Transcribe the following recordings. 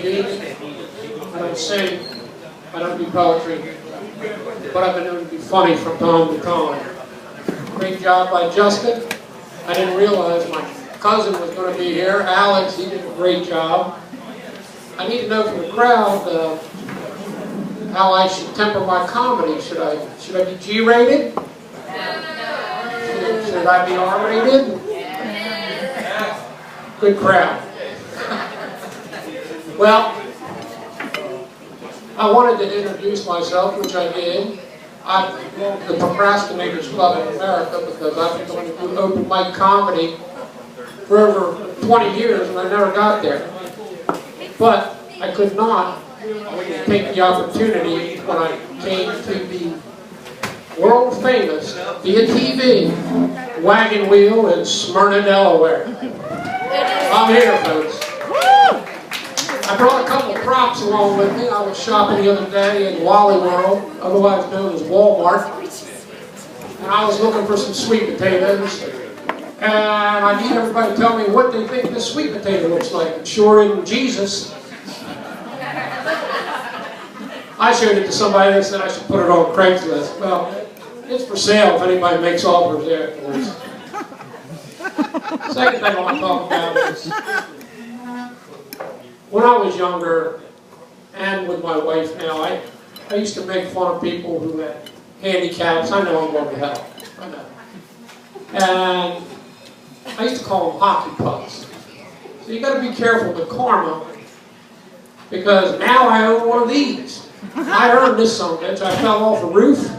read, I don't sing, I don't do poetry, but I've been known to be funny from time to time. Great job by Justin. I didn't realize my cousin was going to be here. Alex, he did a great job. I need to know from the crowd how I should temper my comedy. Should I be G-rated? Should I be R-rated? Good crowd. Well, I wanted to introduce myself, which I did. I belong to the Procrastinators Club in America because I've been going to do open mic comedy for over 20 years and I never got there. But I could not take the opportunity when I came to the world famous, via TV, Wagon Wheel in Smyrna, Delaware. I'm here, folks. I brought a couple of props along with me. I was shopping the other day in Wally World, otherwise known as Walmart, and I was looking for some sweet potatoes. And I need everybody to tell me what they think this sweet potato looks like. It sure isn't Jesus. I showed it to somebody that said I should put it on Craigslist. Well, it's for sale if anybody makes offers there. Second thing I want to talk about is when I was younger, and with my wife now, I used to make fun of people who had handicaps. I know I'm going to hell. I know. And I used to call them hockey pucks. So you got to be careful with karma, because now I own one of these. I earned this son of a bitch. I fell off a roof.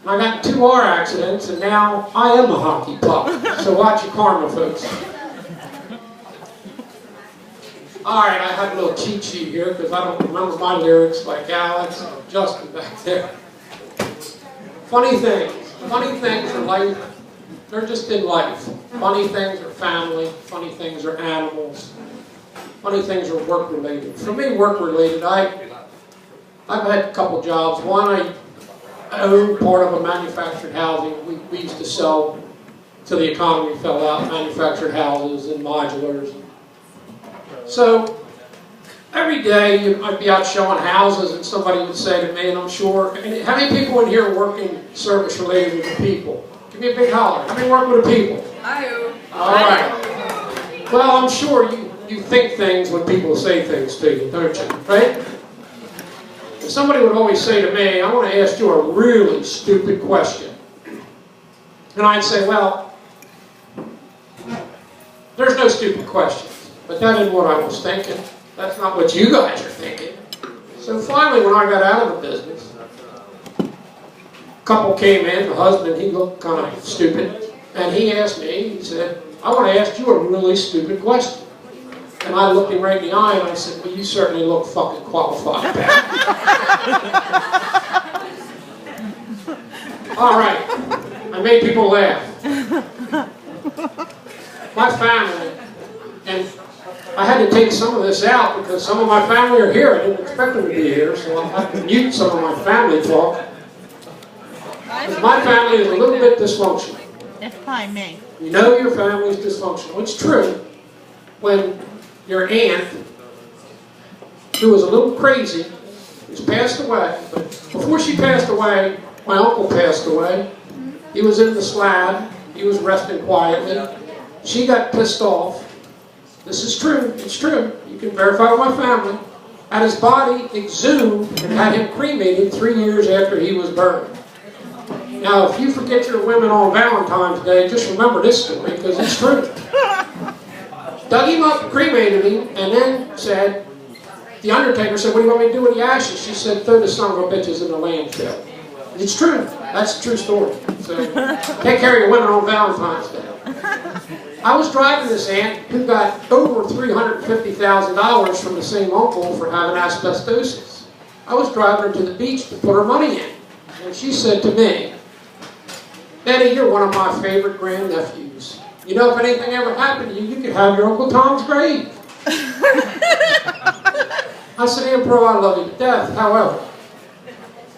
And I got in 2 car accidents, and now I am a hockey puck. So watch your karma, folks. Alright, I have a little cheat sheet here because I don't remember my lyrics like Alex and Justin back there. Funny things in life, they're just in life. Funny things are family, funny things are animals, funny things are work-related. For me, work-related, I've had a couple jobs. One, I owned part of a manufactured housing. We used to sell, till the economy fell out, manufactured houses and modulars. So, every day I'd be out showing houses and somebody would say to me, and I'm sure, how many people in here are working service related with the people? Give me a big holler. How many work with the people? I do. Alright. Well, I'm sure you think things when people say things to you, don't you? Right? If somebody would always say to me, I want to ask you a really stupid question. And I'd say, well, there's no stupid questions. But that isn't what I was thinking. That's not what you guys are thinking. So finally, when I got out of the business, a couple came in, the husband, he looked kind of stupid, and he asked me, he said, I want to ask you a really stupid question. And I looked him right in the eye and I said, well, you certainly look fucking qualified, pal. All right, I made people laugh. My family, and I had to take some of this out because some of my family are here. I didn't expect them to be here, so I'll have to mute some of my family talk. My family is a little bit dysfunctional. That's fine, me. You know your family is dysfunctional. It's true. When your aunt, who was a little crazy, has passed away, but before she passed away, my uncle passed away. He was in the slab. He was resting quietly. She got pissed off. This is true. It's true. You can verify with my family. Had his body exhumed and had him cremated 3 years after he was burned. Now, if you forget your women on Valentine's Day, just remember this story because it's true. Dug him up, cremated him, and then said, the Undertaker said, what do you want me to do with the ashes? She said, throw the son of a bitches in the landfill. It's true. That's a true story. So, take care of your women on Valentine's Day. I was driving this aunt who got over $350,000 from the same uncle for having asbestosis. I was driving her to the beach to put her money in. And she said to me, Eddie, you're one of my favorite grandnephews. You know, if anything ever happened to you, you could have your Uncle Tom's grave. I said, Aunt Pearl, I love you to death. However,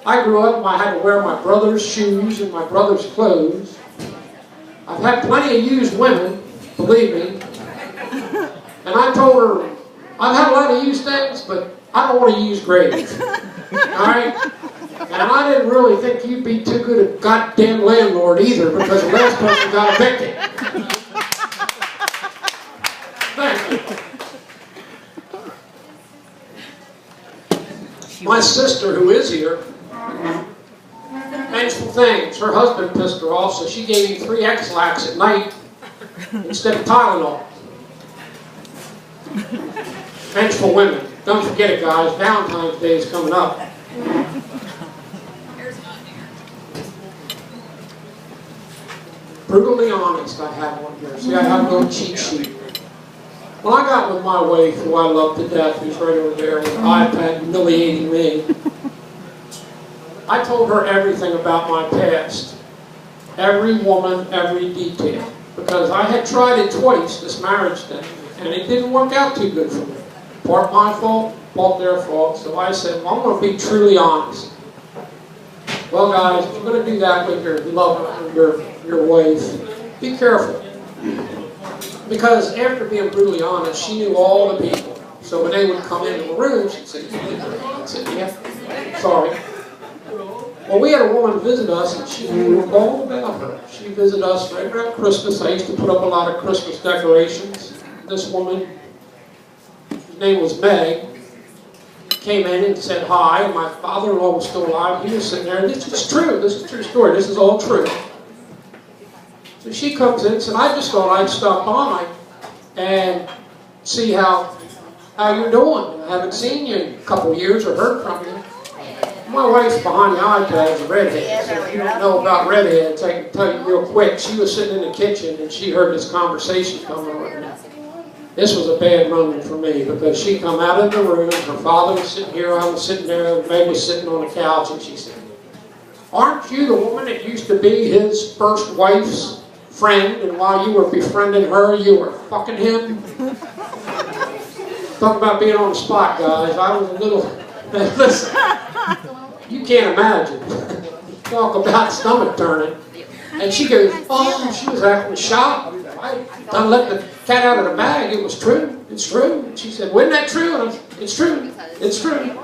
I grew up and I had to wear my brother's shoes and my brother's clothes. I've had plenty of used women, believe me. And I told her I've had a lot of used things, but I don't want to use grave. Alright? And I didn't really think you'd be too good a goddamn landlord either, because the last person got evicted. Thank you. My sister, who is here, vengeful things. Her husband pissed her off, so she gave him 3 X-Lax at night instead of Tylenol. Vengeful women. Don't forget it, guys. Valentine's Day is coming up. Brutally honest, I have one here. See, I have a little cheat sheet. When I got with my wife, who I love to death, who's right over there with an iPad humiliating me, I told her everything about my past. Every woman, every detail. Because I had tried it twice, this marriage thing, and it didn't work out too good for me. Part my fault, part their fault. So I said, well, I'm going to be truly honest. Well, guys, if you're going to do that with your lover, your wife, be careful. Because after being brutally honest, she knew all the people. So when they would come into the room, she'd say, I'd say, yeah, sorry. Well, we had a woman visit us, and she knew all about her. She visited us right around Christmas. I used to put up a lot of Christmas decorations. This woman, his name was Meg, came in and said hi, and my father-in-law was still alive. He was sitting there, and this is true. This is a true story. This is all true. So she comes in and said, I just thought I'd stop by and see how you're doing. I haven't seen you in a couple of years or heard from you. My wife's behind the iPad is a redhead. So if you don't know about redheads, I can tell you real quick. She was sitting in the kitchen and she heard this conversation coming on. This was a bad moment for me because she come out of the room, her father was sitting here, I was sitting there, Meg was sitting on the couch, and she said, aren't you the woman that used to be his first wife's friend, and while you were befriending her, you were fucking him? Talk about being on the spot, guys. I was a little, listen, you can't imagine. Talk about stomach turning. And she goes, oh, she was acting shocked. I done let the cat out of the bag. It was true. It's true. And she said, wasn't that true? And I said, it's true. It's true.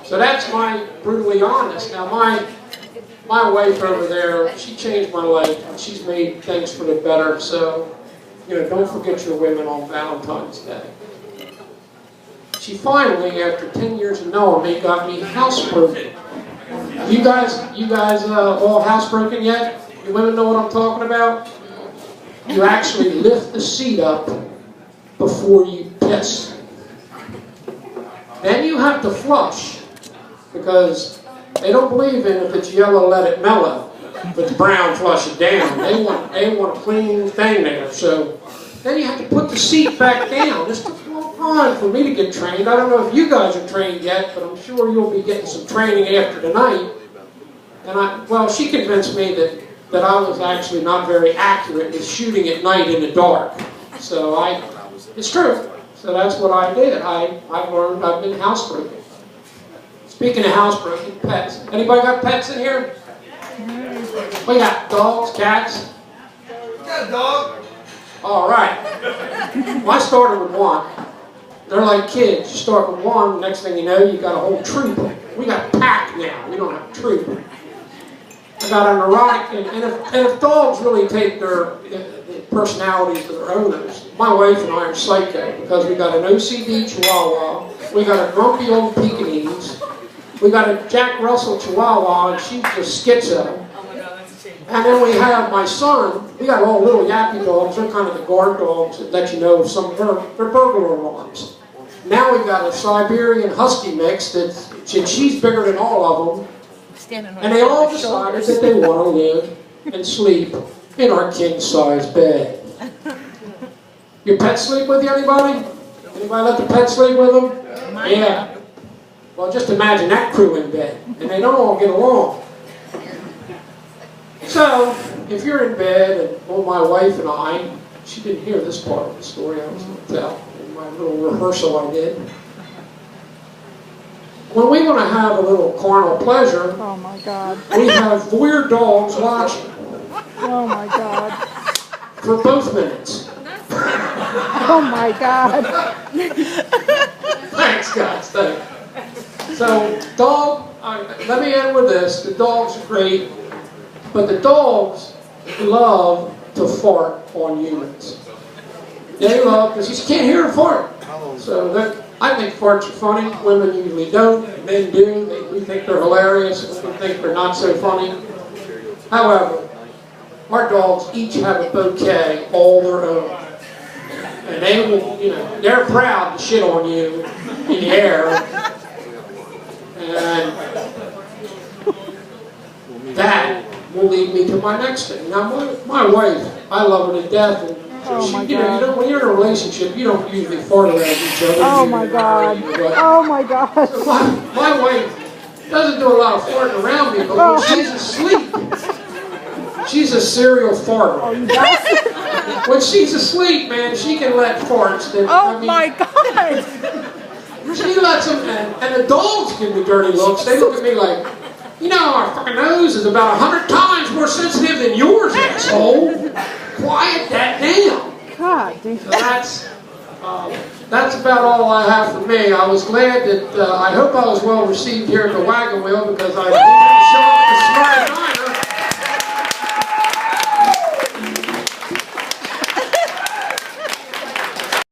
So that's my brutally honest. Now my wife over there, she changed my life. And she's made things for the better. So, don't forget your women on Valentine's Day. She finally, after 10 years of knowing me, got me housebroken. You guys all housebroken yet? You women know what I'm talking about? You actually lift the seat up before you piss. Then you have to flush, because they don't believe in if it's yellow, let it mellow. If it's brown, flush it down. They want a clean thing there. So then you have to put the seat back down. This took a long time for me to get trained. I don't know if you guys are trained yet, but I'm sure you'll be getting some training after tonight. And she convinced me that I was actually not very accurate with shooting at night in the dark. So it's true. So that's what I did. I've learned, I've been housebroken. Speaking of housebroken, pets. Anybody got pets in here? We got dogs, cats. You got a dog? All right. Well, I started with one. They're like kids. You start with one, next thing you know, you got a whole troop. We got a pack now. We don't have a troop. I got an neurotic, and if dogs really take the personalities of their owners, my wife and I are psycho because we got an OCD Chihuahua, we got a grumpy old Pekingese, we got a Jack Russell Chihuahua, and she's just schizo. And then we have my son. We got all little yappy dogs. They're kind of the guard dogs that let you know some of their burglar alarms. Now we've got a Siberian Husky mix she's bigger than all of them. And they all decided that they want to live and sleep in our king-size bed. Your pet sleep with you, anybody? Anybody let the pet sleep with them? Yeah. Well, just imagine that crew in bed. And they don't all get along. So, if you're in bed, and my wife and I, she didn't hear this part of the story I was going to tell in my little rehearsal I did. When we want to have a little carnal pleasure, oh my God, we have voyeur dogs watching. Oh my God. For both minutes. Oh my God. Thanks, guys. Thanks. So, let me end with this. The dogs are great, but the dogs love to fart on humans. They love, because you can't hear them fart. So I think farts are funny. Women usually don't. Men do. We think they're hilarious. We think they're not so funny. However, our dogs each have a bouquet all their own. And they will, they're proud to shit on you in the air. And that will lead me to my next thing. Now, my wife, I love her to death. And when you're in a relationship, you don't usually fart around each other. Oh my God. Oh my God. So my wife doesn't do a lot of farting around me, but when she's asleep, she's a serial farter. When she's asleep, man, she can let farts. My God. She lets them, and the dogs give me dirty looks. They look at me like, our fucking nose is about 100 times more sensitive than yours, asshole. Quiet that down. God, dude. So that's about all I have for me. I was glad that, I hope I was well received here at the Wagon Wheel because I didn't have to show up